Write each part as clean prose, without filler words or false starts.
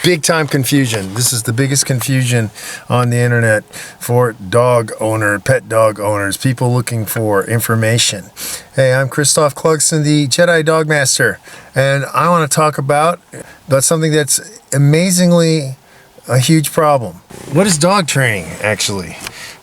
big time confusion. This is the biggest confusion on the internet for pet dog owners, people looking for information. Hey, I'm Christophe Clugston, the Jedi Dog Master, and I want to talk about something that's amazingly a huge problem. What is dog training, actually?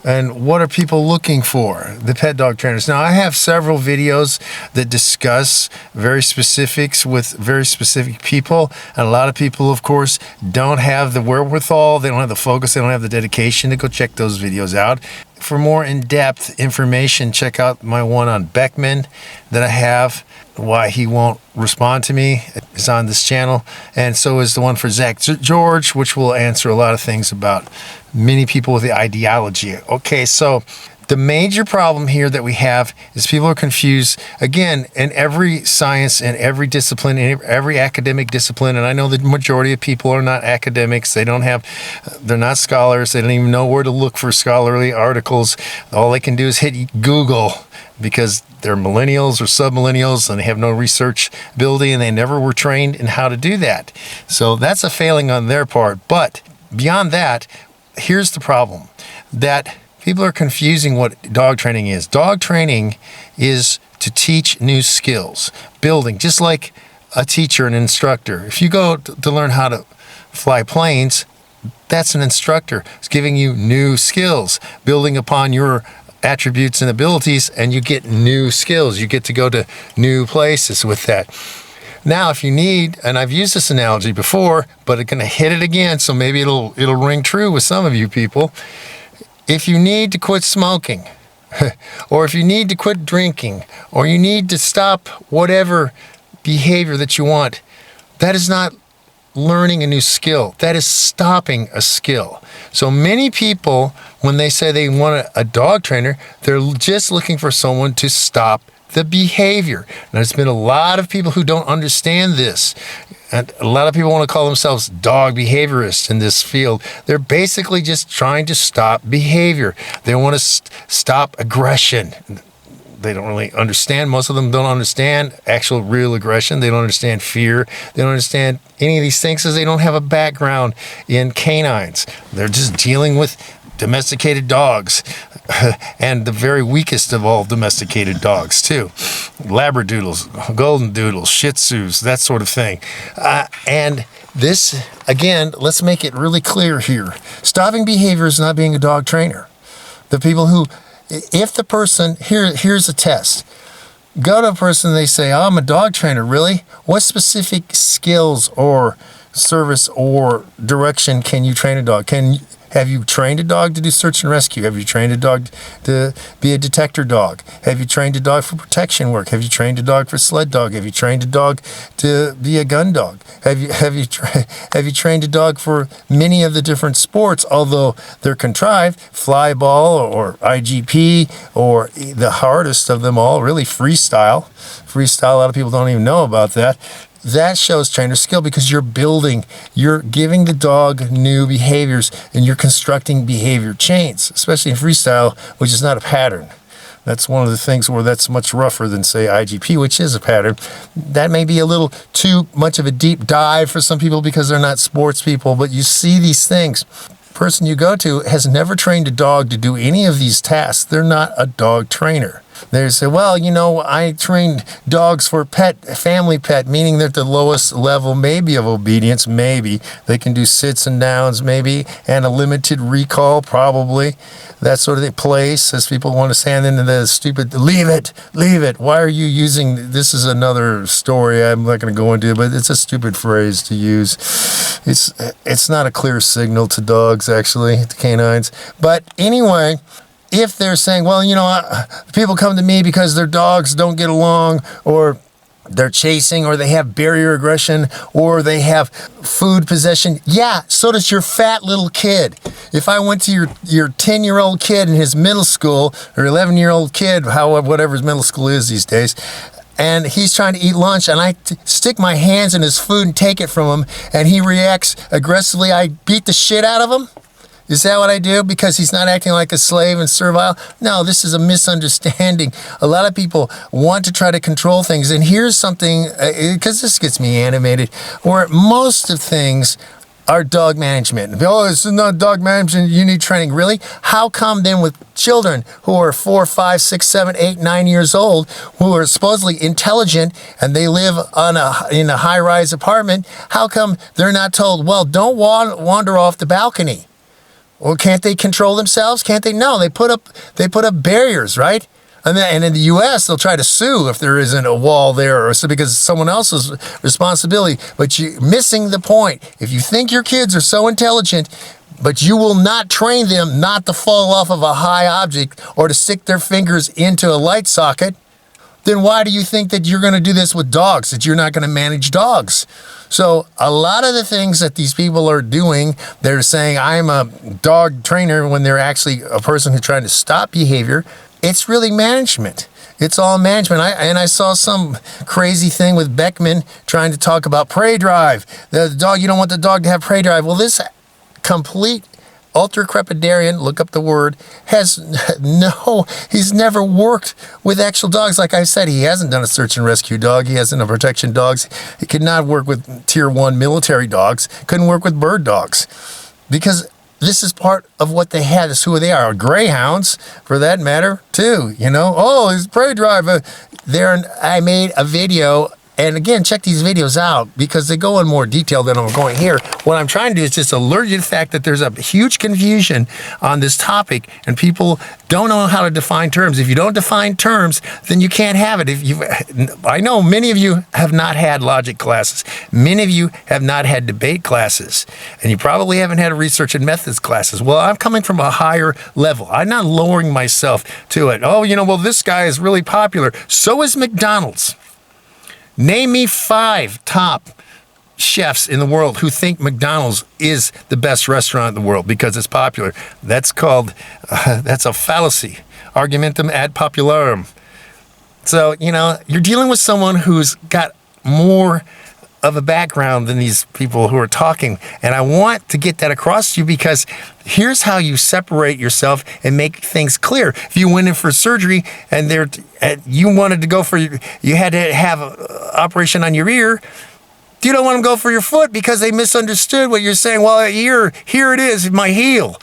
And what are people looking for, the pet dog trainers? Now, I have several videos that discuss very specifics with very specific people. And a lot of people, of course, don't have the wherewithal, they don't have the focus, they don't have the dedication to go check those videos out. For more in-depth information, check out my one on Beckman that I have. Why he won't respond to me is on this channel. And so is the one for Zach George, which will answer a lot of things about many people with the ideology. Okay, so the major problem here that we have is people are confused, again, in every science, in every discipline, in every academic discipline, and I know the majority of people are not academics, they're not scholars, they don't even know where to look for scholarly articles. All they can do is hit Google because they're millennials or sub-millennials and they have no research ability and they never were trained in how to do that. So that's a failing on their part. But beyond that, here's the problem, that people are confusing what dog training is. Dog training is to teach new skills, building, just like a teacher, an instructor. If you go to learn how to fly planes, that's an instructor. It's giving you new skills, building upon your attributes and abilities, and you get new skills. You get to go to new places with that. Now, if you need, and I've used this analogy before, but I'm going to hit it again, so maybe it'll ring true with some of you people. If you need to quit smoking, or if you need to quit drinking, or you need to stop whatever behavior that you want, that is not learning a new skill. That is stopping a skill. So many people, when they say they want a dog trainer, they're just looking for someone to stop the behavior. Now, there's been a lot of people who don't understand this. And a lot of people want to call themselves dog behaviorists in this field. They're basically just trying to stop behavior. They want to stop aggression. They don't really understand. Most of them don't understand actual real aggression. They don't understand fear. They don't understand any of these things because they don't have a background in canines. They're just dealing with domesticated dogs and the very weakest of all domesticated dogs too. Labradoodles, golden doodles, shih tzus, that sort of thing. And this, again, let's make it really clear here. Stopping behavior is not being a dog trainer. The people who, if the person, here's a test. Go to a person, they say, oh, I'm a dog trainer, really? What specific skills or service or direction can you train a dog? Have you trained a dog to do search and rescue? Have you trained a dog to be a detector dog? Have you trained a dog for protection work? Have you trained a dog for sled dog? Have you trained a dog to be a gun dog? Have you trained a dog for many of the different sports, although they're contrived, fly ball or IGP, or the hardest of them all, really freestyle. Freestyle, a lot of people don't even know about that. That shows trainer skill because you're giving the dog new behaviors and you're constructing behavior chains, especially in freestyle, which is not a pattern. That's one of the things where that's much rougher than, say, IGP, which is a pattern. That may be a little too much of a deep dive for some people because they're not sports people, but you see these things. Person you go to has never trained a dog to do any of these tasks. They're not a dog trainer. They say, well, I trained dogs for family pet, meaning they're at the lowest level maybe of obedience, maybe. They can do sits and downs, maybe, and a limited recall, probably. That sort of place, as people want to say, and then the stupid, leave it. Why are you using, this is another story I'm not going to go into, but it's a stupid phrase to use. It's not a clear signal to dogs, actually, to canines. But anyway, if they're saying, well, people come to me because their dogs don't get along, or they're chasing, or they have barrier aggression, or they have food possession. Yeah, so does your fat little kid. If I went to your 10-year-old kid in his middle school, or 11-year-old kid, whatever his middle school is these days, and he's trying to eat lunch, and I stick my hands in his food and take it from him, and he reacts aggressively, I beat the shit out of him? Is that what I do because he's not acting like a slave and servile? No, this is a misunderstanding. A lot of people want to try to control things. And here's something, because this gets me animated, where most of things our dog management. Oh, this is not dog management, you need training. Really? How come then with children who are 4, 5, 6, 7, 8, 9 years old, who are supposedly intelligent and they live in a high-rise apartment, how come they're not told, well, don't wander off the balcony? Well, can't they control themselves? Can't they? No, they put up barriers, right? And in the U.S., they'll try to sue if there isn't a wall there, or so, because it's someone else's responsibility. But you're missing the point. If you think your kids are so intelligent, but you will not train them not to fall off of a high object or to stick their fingers into a light socket, then why do you think that you're going to do this with dogs, that you're not going to manage dogs? So a lot of the things that these people are doing, they're saying, I'm a dog trainer, when they're actually a person who's trying to stop behavior. It's really management. It's all management. I saw some crazy thing with Beckman trying to talk about prey drive. The dog, you don't want the dog to have prey drive. Well, this complete ultra-crepidarian, look up the word, he's never worked with actual dogs. Like I said, he hasn't done a search and rescue dog. He hasn't done protection dogs. He could not work with tier 1 military dogs. Couldn't work with bird dogs. Because this is part of what they had. This is who they are. Greyhounds, for that matter, too. Oh, his prey drive. I made a video, and again, check these videos out because they go in more detail than I'm going here. What I'm trying to do is just alert you to the fact that there's a huge confusion on this topic, and people don't know how to define terms. If you don't define terms, then you can't have it. I know many of you have not had logic classes. Many of you have not had debate classes, and you probably haven't had research and methods classes. Well, I'm coming from a higher level. I'm not lowering myself to it. Oh, well, this guy is really popular. So is McDonald's. Name me 5 top chefs in the world who think McDonald's is the best restaurant in the world because it's popular. That's a fallacy. Argumentum ad popularum. So, you're dealing with someone who's got more of a background than these people who are talking. And I want to get that across to you because here's how you separate yourself and make things clear. If you went in for surgery and you wanted to go you had to have an operation on your ear, you don't want them to go for your foot because they misunderstood what you're saying. Well, here it is, my heel.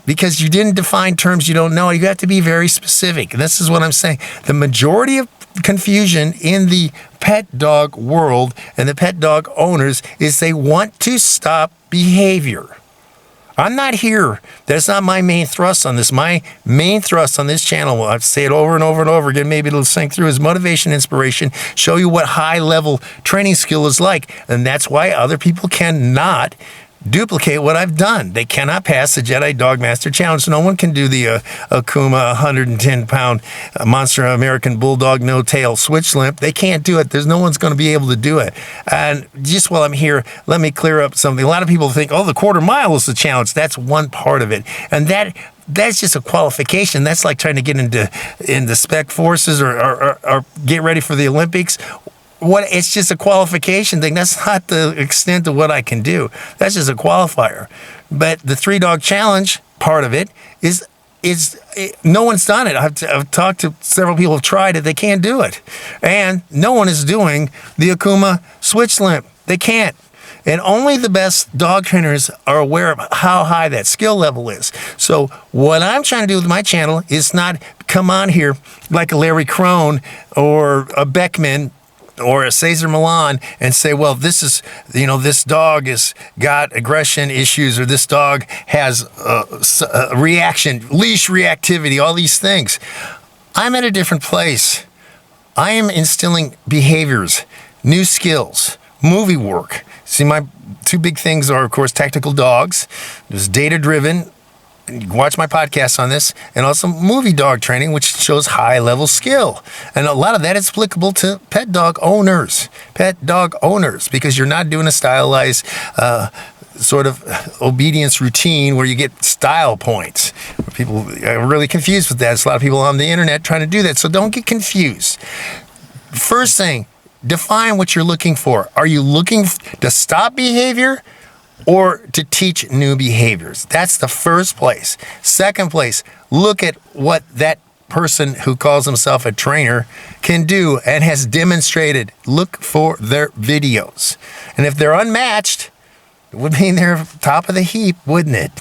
Because you didn't define terms you don't know. You have to be very specific. And this is what I'm saying. The majority of confusion in the pet dog world and the pet dog owners is they want to stop behavior. I'm not here. That's not my main thrust on this. My main thrust on this channel, I'll say it over and over and over again, maybe it'll sink through, is motivation, inspiration, show you what high-level training skill is like. And that's why other people cannot duplicate what I've done. They cannot pass the Jedi Dog Master Challenge. No one can do the Akuma 110-pound monster American Bulldog no-tail switch limp. They can't do it. There's no one's going to be able to do it. And just while I'm here, let me clear up something. A lot of people think, the quarter mile is the challenge. That's one part of it. And that's just a qualification. That's like trying to get into spec forces or get ready for the Olympics. It's just a qualification thing. That's not the extent of what I can do. That's just a qualifier. But the 3-dog challenge part of it is no one's done it. I've talked to several people who've tried it. They can't do it. And no one is doing the Akuma switch limp. They can't. And only the best dog trainers are aware of how high that skill level is. So what I'm trying to do with my channel is not come on here like a Larry Crone or a Beckman or a Cesar Millan and say, well, this is, this dog has got aggression issues, or this dog has a reaction, leash reactivity, all these things. I'm at a different place. I am instilling behaviors, new skills, movie work. See, my 2 big things are, of course, tactical dogs. There's data-driven. You can watch my podcast on this, and also movie dog training, which shows high-level skill. And a lot of that is applicable to pet dog owners, because you're not doing a stylized sort of obedience routine where you get style points. People are really confused with that. There's a lot of people on the internet trying to do that, so don't get confused. First thing, define what you're looking for. Are you looking to stop behavior or to teach new behaviors? That's the first place. Second place, look at what that person who calls himself a trainer can do and has demonstrated. Look for their videos. And if they're unmatched, It would mean they're top of the heap, wouldn't it?